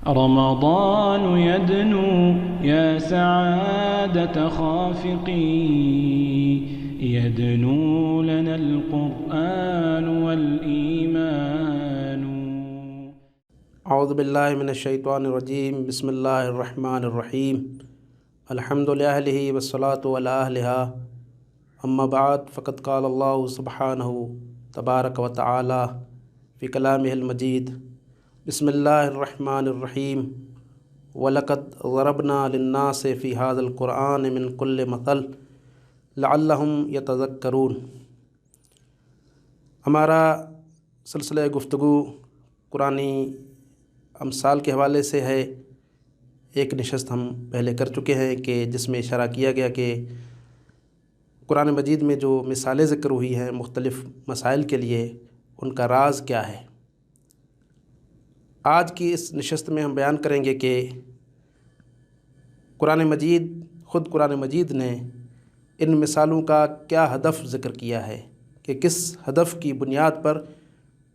رمضان يدنو يا سعادة خافقي، يدنو لنا القرآن والإيمان. اعوذ باللہ من الشیطان الرجیم، بسم اللہ الرحمن الرحیم، الحمد للہ والصلاة علی اہلہا، اما بعد فقد قال اللہ سبحانہ تبارک و تعالی فی کلامہ المجید، بسم اللہ الرحمن الرحیم، وَلَقَدْ ضَرَبْنَا لِلنَّاسِ فِي هَذَا الْقُرْآنِ مِنْ كُلِّ مَثَلٍ لَعَلَّهُمْ يَتَذَكَّرُونَ۔ ہمارا سلسلہ گفتگو قرآنی امثال کے حوالے سے ہے۔ ایک نشست ہم پہلے کر چکے ہیں کہ جس میں اشارہ کیا گیا کہ قرآن مجید میں جو مثالیں ذکر ہوئی ہیں مختلف مسائل کے لیے، ان کا راز کیا ہے۔ آج کی اس نشست میں ہم بیان کریں گے کہ قرآن مجید نے ان مثالوں کا کیا ہدف ذکر کیا ہے، کہ کس ہدف کی بنیاد پر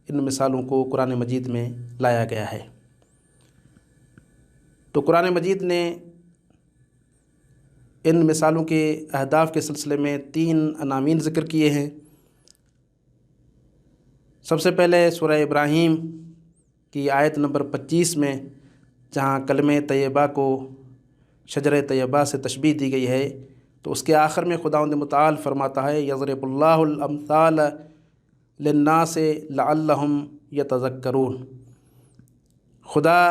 ان مثالوں کو قرآن مجید میں لایا گیا ہے۔ تو قرآن مجید نے ان مثالوں کے اہداف کے سلسلے میں 3 عناوین ذکر کیے ہیں۔ سب سے پہلے سورہ ابراہیم کی آیت نمبر 25 میں، جہاں کلمہ طیبہ کو شجر طیبہ سے تشبیہ دی گئی ہے، تو اس کے آخر میں خداوند متعال فرماتا ہے یضرب اللہ الامثال للناس لعلہم یتذکرون۔ خدا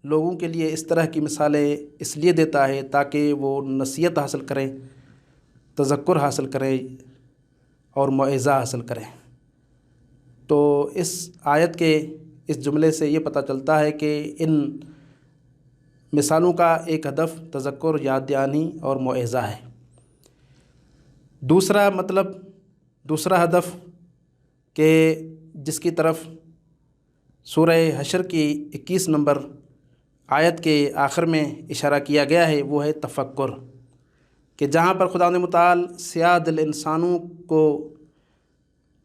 لوگوں کے لیے اس طرح کی مثالیں اس لیے دیتا ہے تاکہ وہ نصیحت حاصل کریں، تذکر حاصل کریں اور موعظہ حاصل کریں۔ تو اس آیت کے اس جملے سے یہ پتہ چلتا ہے کہ ان مثالوں کا ایک ہدف تذکر، یاد دہانی اور موعظہ ہے۔ دوسرا ہدف کہ جس کی طرف سورہ حشر کی 21 نمبر آیت کے آخر میں اشارہ کیا گیا ہے، وہ ہے تفکر، کہ جہاں پر خداوند متعال سیاہ دل انسانوں کو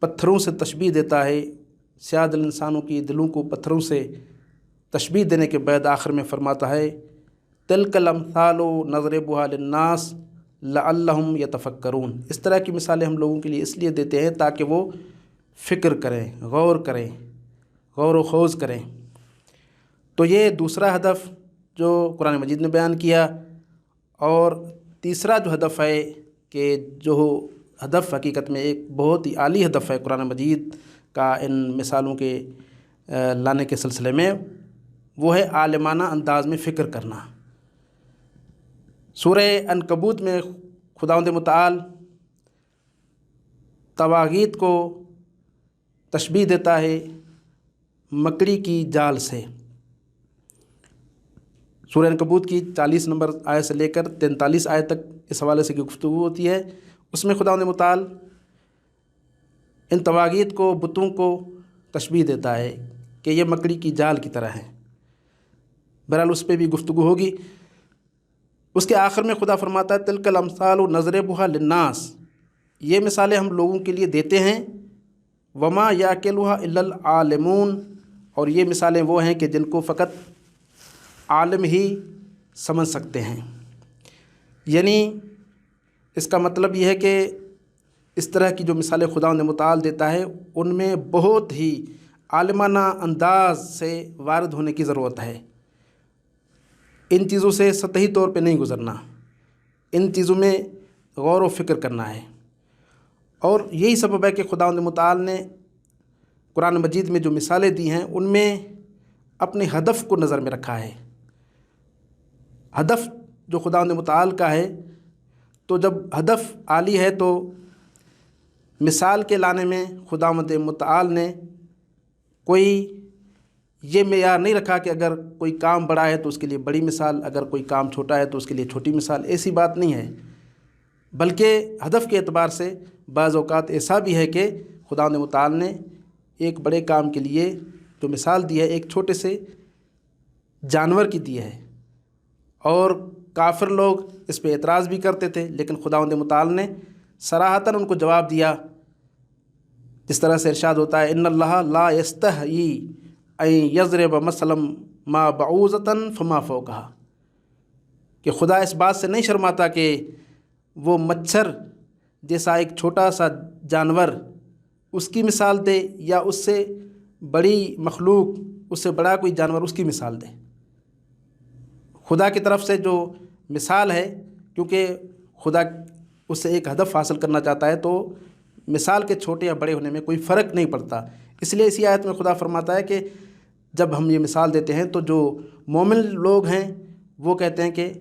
پتھروں سے تشبیہ دیتا ہے، سیاہ دل انسانوں کی دلوں کو پتھروں سے تشبیہ دینے کے بعد آخر میں فرماتا ہے تلک الامثال نضربها للناس لعلہم یتفکرون۔ اس طرح کی مثالیں ہم لوگوں کے لیے اس لیے دیتے ہیں تاکہ وہ فکر کریں، غور و خوض کریں۔ تو یہ دوسرا ہدف جو قرآن مجید نے بیان کیا، اور تیسرا جو ہدف ہے، کہ جو ہدف حقیقت میں ایک بہت ہی عالی ہدف ہے قرآن مجید کا ان مثالوں کے لانے کے سلسلے میں، وہ ہے عالمانہ انداز میں فکر کرنا۔ سورہ عنکبوت میں خداوند متعال طواغیت کو تشبیہ دیتا ہے مکڑی کی جال سے۔ سورہ عنکبوت کی 40 نمبر آیت سے لے کر 43 آیت تک اس حوالے سے گفتگو ہوتی ہے۔ اس میں خداوند متعال ان طواغیت کو، بتوں کو تشبیہ دیتا ہے کہ یہ مکڑی کی جال کی طرح ہیں۔ بہرحال اس پہ بھی گفتگو ہوگی۔ اس کے آخر میں خدا فرماتا ہے تلک الامثال نضربها للناس، یہ مثالیں ہم لوگوں کے لیے دیتے ہیں، وما یعقلها الا العالمون، اور یہ مثالیں وہ ہیں کہ جن کو فقط عالم ہی سمجھ سکتے ہیں۔ یعنی اس کا مطلب یہ ہے کہ اس طرح کی جو مثالیں خداوند متعال دیتا ہے، ان میں بہت ہی عالمانہ انداز سے وارد ہونے کی ضرورت ہے۔ ان چیزوں سے سطحی طور پہ نہیں گزرنا، ان چیزوں میں غور و فکر کرنا ہے۔ اور یہی سبب ہے کہ خداوند متعال نے قرآن مجید میں جو مثالیں دی ہیں، ان میں اپنے ہدف کو نظر میں رکھا ہے۔ ہدف جو خداوند متعال کا ہے، تو جب ہدف عالی ہے تو مثال کے لانے میں خداوند متعال نے کوئی یہ معیار نہیں رکھا کہ اگر کوئی کام بڑا ہے تو اس کے لیے بڑی مثال، اگر کوئی کام چھوٹا ہے تو اس کے لیے چھوٹی مثال۔ ایسی بات نہیں ہے، بلکہ ہدف کے اعتبار سے بعض اوقات ایسا بھی ہے کہ خداوند متعال نے ایک بڑے کام کے لیے جو مثال دی ہے ایک چھوٹے سے جانور کی دی ہے، اور کافر لوگ اس پہ اعتراض بھی کرتے تھے، لیکن خداوند متعال نے صراحتاً ان کو جواب دیا، جس طرح سے ارشاد ہوتا ہے ان اللہ لا یستحیی ان یضرب مثلا ما بعوضتن فما فوقہا، کہ خدا اس بات سے نہیں شرماتا کہ وہ مچھر جیسا ایک چھوٹا سا جانور اس کی مثال دے، یا اس سے بڑی مخلوق، اس سے بڑا کوئی جانور اس کی مثال دے۔ خدا کی طرف سے جو مثال ہے، کیونکہ خدا اس سے ایک ہدف حاصل کرنا چاہتا ہے، تو مثال کے چھوٹے یا بڑے ہونے میں کوئی فرق نہیں پڑتا۔ اس لیے اسی آیت میں خدا فرماتا ہے کہ جب ہم یہ مثال دیتے ہیں تو جو مومن لوگ ہیں وہ کہتے ہیں کہ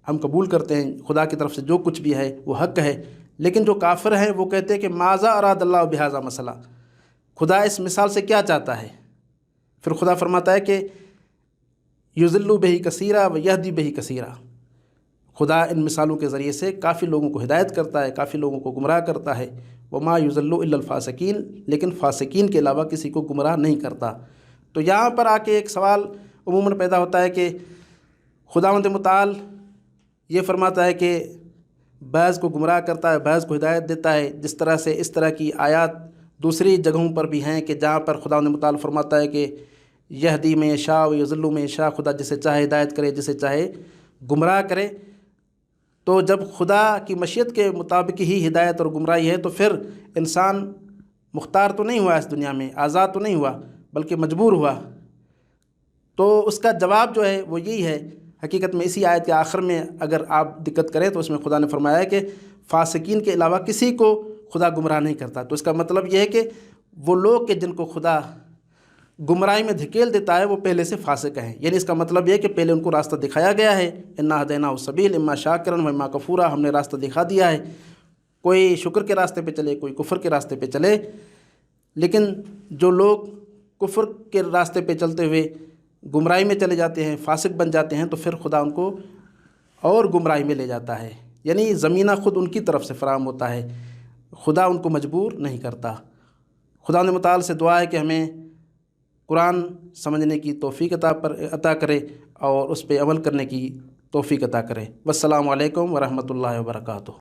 ہم قبول کرتے ہیں خدا کی طرف سے جو کچھ بھی ہے وہ حق ہے، لیکن جو کافر ہیں وہ کہتے ہیں کہ ماذا اراد اللہ بہذا مسئلہ، خدا اس مثال سے کیا چاہتا ہے؟ پھر خدا فرماتا ہے کہ یضل بہ کثیرا و یہدی بہ کثیرا، خدا ان مثالوں کے ذریعے سے کافی لوگوں کو ہدایت کرتا ہے، کافی لوگوں کو گمراہ کرتا ہے۔ وما یضل الا الفاسقین، لیکن فاسقین کے علاوہ کسی کو گمراہ نہیں کرتا۔ تو یہاں پر آ کے ایک سوال عموماً پیدا ہوتا ہے کہ خداوند متعال یہ فرماتا ہے کہ بعض کو گمراہ کرتا ہے، بعض کو ہدایت دیتا ہے، جس طرح سے اس طرح کی آیات دوسری جگہوں پر بھی ہیں کہ جہاں پر خداوند متعال فرماتا ہے کہ یہدی میں یشاء و یضل میں یشاء، خدا جسے چاہے ہدایت کرے، جسے چاہے گمراہ کرے۔ تو جب خدا کی مشیت کے مطابق ہی ہدایت اور گمراہی ہے تو پھر انسان مختار تو نہیں ہوا اس دنیا میں، آزاد تو نہیں ہوا، بلکہ مجبور ہوا۔ تو اس کا جواب جو ہے وہ یہی ہے، حقیقت میں اسی آیت کے آخر میں اگر آپ دقت کریں تو اس میں خدا نے فرمایا ہے کہ فاسقین کے علاوہ کسی کو خدا گمراہ نہیں کرتا۔ تو اس کا مطلب یہ ہے کہ وہ لوگ کہ جن کو خدا گمراہی میں دھکیل دیتا ہے وہ پہلے سے فاسق ہیں، یعنی اس کا مطلب یہ ہے کہ پہلے ان کو راستہ دکھایا گیا ہے، انا ہدیناہ السبیل اما شاکرا و اما کفورا، ہم نے راستہ دکھا دیا ہے، کوئی شکر کے راستے پہ چلے، کوئی کفر کے راستے پہ چلے۔ لیکن جو لوگ کفر کے راستے پہ چلتے ہوئے گمراہی میں چلے جاتے ہیں، فاسق بن جاتے ہیں، تو پھر خدا ان کو اور گمراہی میں لے جاتا ہے، یعنی زمینہ خود ان کی طرف سے فراہم ہوتا ہے، خدا ان کو مجبور نہیں کرتا۔ خدا نے متعال سے دعا ہے کہ ہمیں قرآن سمجھنے کی توفیق عطا کرے اور اس پہ عمل کرنے کی توفیق عطا کرے۔ والسلام علیکم ورحمۃ اللہ وبرکاتہ۔